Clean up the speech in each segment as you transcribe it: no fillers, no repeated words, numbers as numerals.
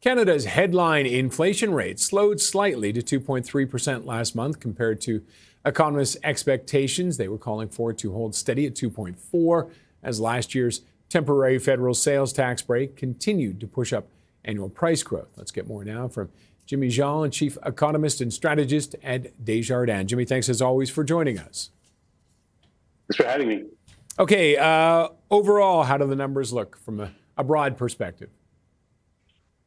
Canada's headline inflation rate slowed slightly to 2.3% last month compared to economists' expectations. They were calling for it to hold steady at 2.4 as last year's temporary federal sales tax break continued to push up annual price growth. Let's get more now from Jimmy Jean, chief economist and strategist at Desjardins. Jimmy, thanks as always for joining us. Thanks for having me. Okay, overall, how do the numbers look from a broad perspective?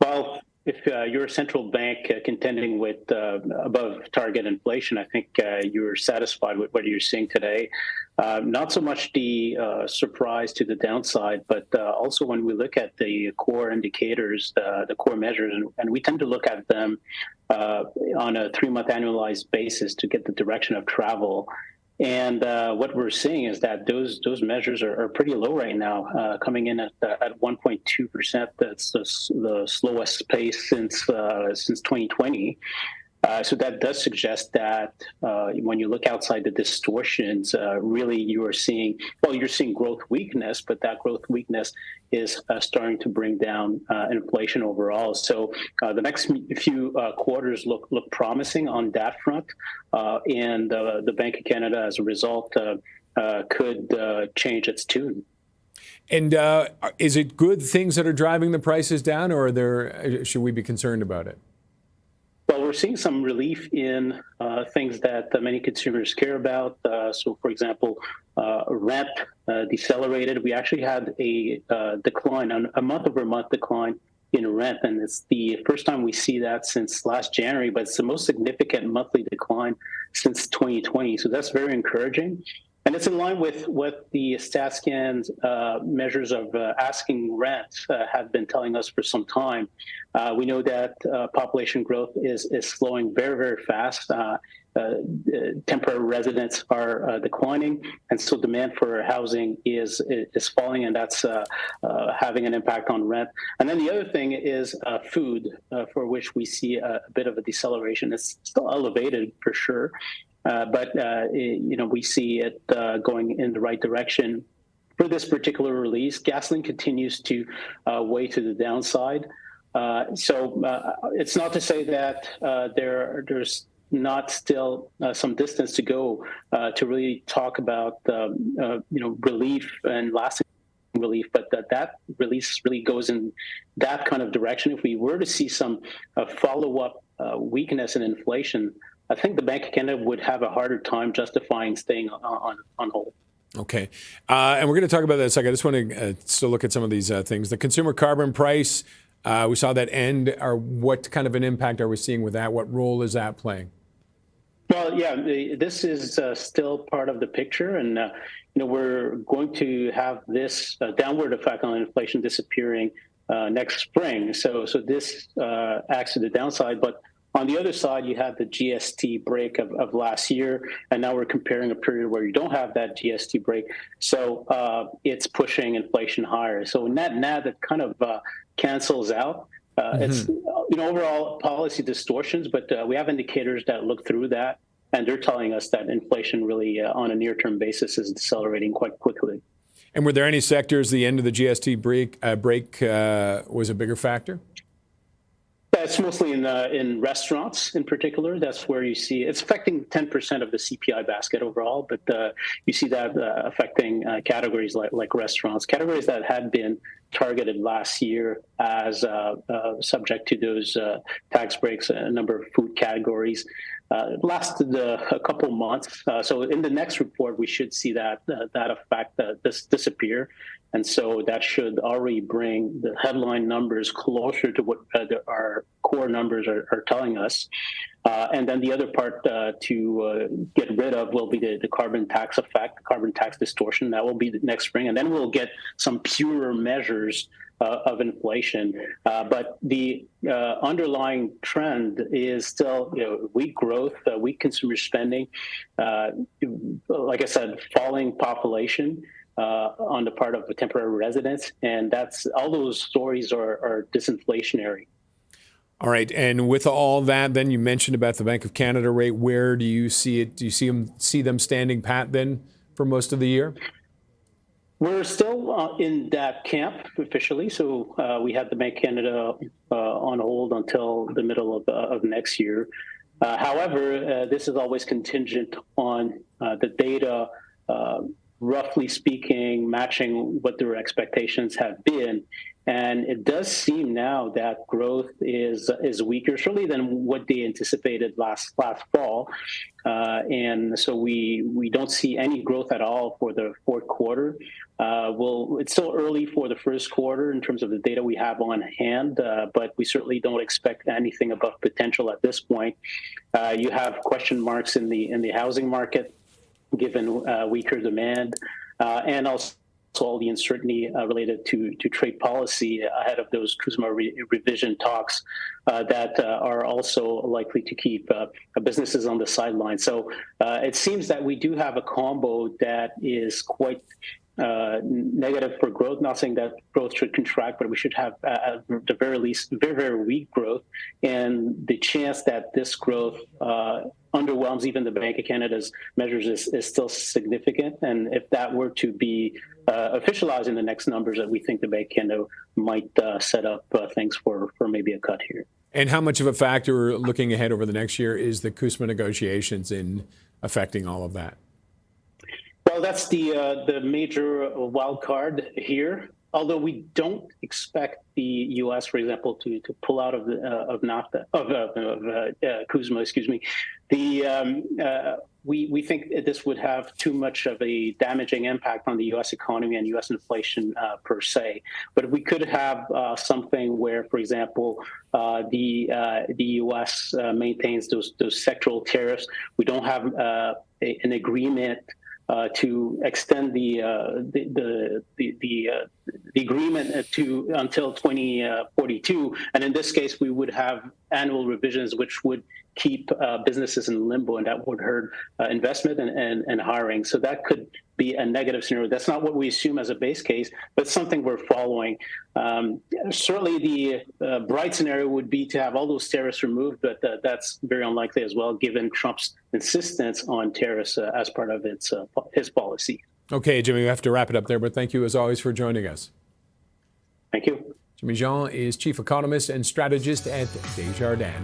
Well, if you're a central bank contending with above target inflation, I think you're satisfied with what you're seeing today. Not so much the surprise to the downside, but also when we look at the core indicators, the core measures, and we tend to look at them on a 3-month annualized basis to get the direction of travel. And what we're seeing is that those measures are pretty low right now, coming in at 1.2%. That's the slowest pace since 2020. So that does suggest that when you look outside the distortions, really you're seeing growth weakness, but that growth weakness is starting to bring down inflation overall. So the next few quarters look promising on that front, and the Bank of Canada, as a result, could change its tune. And is it good things that are driving the prices down, or should we be concerned about it? Well, we're seeing some relief in things that many consumers care about. So, for example, rent decelerated. We actually had a decline, a month-over-month decline in rent, and it's the first time we see that since last January, but it's the most significant monthly decline since 2020. So that's very encouraging. And it's in line with what the StatScan's measures of asking rent have been telling us for some time. We know that population growth is slowing very, very fast. Temporary residents are declining, and so demand for housing is falling, and that's having an impact on rent. And then the other thing is food, for which we see a bit of a deceleration. It's still elevated for sure. But we see it going in the right direction. For this particular release, gasoline continues to weigh to the downside. So it's not to say that there's not still some distance to go to really talk about relief and lasting relief, but that release really goes in that kind of direction. If we were to see some follow-up weakness in inflation, I think the Bank of Canada would have a harder time justifying staying on hold. Okay. And we're going to talk about that in a second. I just want to still look at some of these things. The consumer carbon price, we saw that end. What kind of an impact are we seeing with that? What role is that playing? Well, yeah, this is still part of the picture. And, we're going to have this downward effect on inflation disappearing next spring. So this acts to the downside. But on the other side, you had the GST break of last year, and now we're comparing a period where you don't have that GST break. So it's pushing inflation higher. So net, it kind of cancels out. It's overall policy distortions, but we have indicators that look through that, and they're telling us that inflation really, on a near-term basis, is decelerating quite quickly. And were there any sectors the end of the GST break was a bigger factor? It's mostly in restaurants in particular. That's where you see it's affecting 10% of the CPI basket overall, but you see that affecting categories like restaurants, categories that had been targeted last year as subject to those tax breaks. A number of food categories lasted a couple months. So in the next report, we should see that effect disappear. And so that should already bring the headline numbers closer to what our core numbers are telling us. And then the other part to get rid of will be the carbon tax effect, carbon tax distortion. That will be the next spring. And then we'll get some purer measures of inflation. But the underlying trend is still weak growth, weak consumer spending, like I said, falling population. On the part of the temporary residents, and that's all those stories are disinflationary. All right, and with all that, then you mentioned about the Bank of Canada rate. Where do you see it? Do you see them standing pat then for most of the year? We're still in that camp officially. So we had the Bank of Canada on hold until the middle of next year. However, this is always contingent on the data, roughly speaking, matching what their expectations have been. And it does seem now that growth is weaker, certainly than what they anticipated last fall. And so we don't see any growth at all for the fourth quarter. It's still early for the first quarter in terms of the data we have on hand, but we certainly don't expect anything above potential at this point. You have question marks in the housing market, given weaker demand, and also all the uncertainty related to trade policy ahead of those CUSMA revision talks that are also likely to keep businesses on the sidelines. So it seems that we do have a combo that is quite negative for growth. Not saying that growth should contract, but we should have, at the very least, very, very weak growth. And the chance that this growth underwhelms even the Bank of Canada's measures is still significant. And if that were to be officialized in the next numbers, that we think the Bank of Canada might set up things for maybe a cut here. And how much of a factor looking ahead over the next year is the CUSMA negotiations in affecting all of that? Well, that's the major wild card here. Although we don't expect the U.S., for example, to pull out of NAFTA of CUSMA, excuse me. We think this would have too much of a damaging impact on the U.S. economy and U.S. inflation per se. But we could have something where, for example, the U.S. maintains those sectoral tariffs. We don't have an agreement to extend the agreement to until 2042, and in this case, we would have annual revisions, which would keep businesses in limbo, and that would hurt investment and hiring. So that could be a negative scenario. That's not what we assume as a base case, but something we're following. Certainly, the bright scenario would be to have all those tariffs removed, but that's very unlikely as well, given Trump's insistence on tariffs as part of his policy. Okay, Jimmy, we have to wrap it up there, but thank you as always for joining us. Thank you. Jimmy Jean is chief economist and strategist at Desjardins.